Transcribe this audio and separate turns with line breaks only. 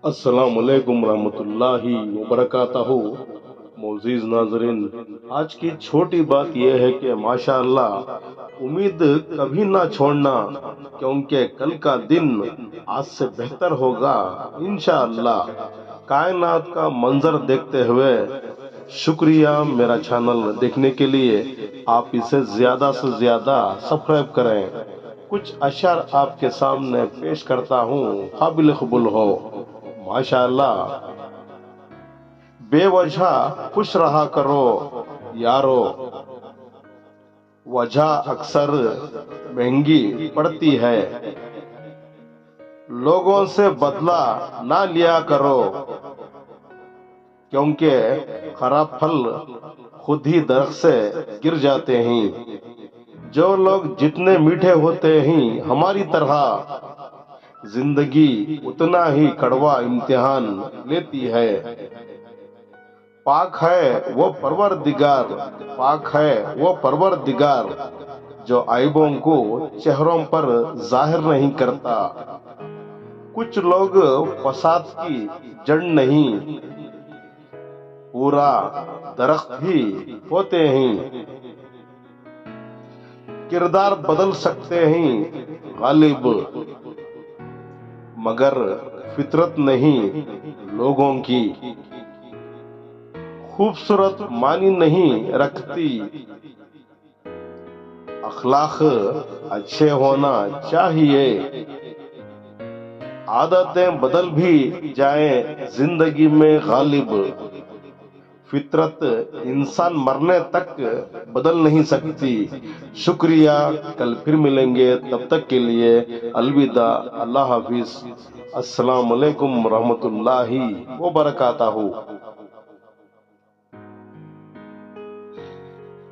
السلام علیکم ورحمۃ اللہ وبرکاتہ۔ معزز ناظرین، آج کی چھوٹی بات یہ ہے کہ ماشاء اللہ امید کبھی نہ چھوڑنا، کیونکہ کل کا دن آج سے بہتر ہوگا انشاءاللہ۔ کائنات کا منظر دیکھتے ہوئے شکریہ میرا چینل دیکھنے کے لیے۔ آپ اسے زیادہ سے زیادہ سبسکرائب کریں۔ کچھ اشعار آپ کے سامنے پیش کرتا ہوں، قابل قبول ہو۔ ماشاء اللہ، بے وجہ خوش رہا کرو یارو، وجہ اکثر مہنگی پڑتی ہے۔ لوگوں سے بدلہ نہ لیا کرو، کیونکہ خراب پھل خود ہی درخت سے گر جاتے ہیں۔ جو لوگ جتنے میٹھے ہوتے ہیں ہماری طرح، زندگی اتنا ہی کڑوا امتحان لیتی ہے۔ پاک ہے وہ پروردگار، پاک ہے وہ پروردگار، جو عیبوں کو چہروں پر ظاہر نہیں کرتا۔ کچھ لوگ فساد کی جڑ نہیں، پورا درخت ہی ہوتے ہیں۔ کردار بدل سکتے ہیں غالب، مگر فطرت نہیں لوگوں کی۔ خوبصورت معنی نہیں رکھتی، اخلاق اچھے ہونا چاہیے۔ عادتیں بدل بھی جائیں زندگی میں غالب، فطرت انسان مرنے تک بدل نہیں سکتی۔ شکریہ، کل پھر ملیں گے، تب تک کے لیے الوداع، اللہ حافظ۔ السلام علیکم ورحمۃ اللہ وبرکاتہ۔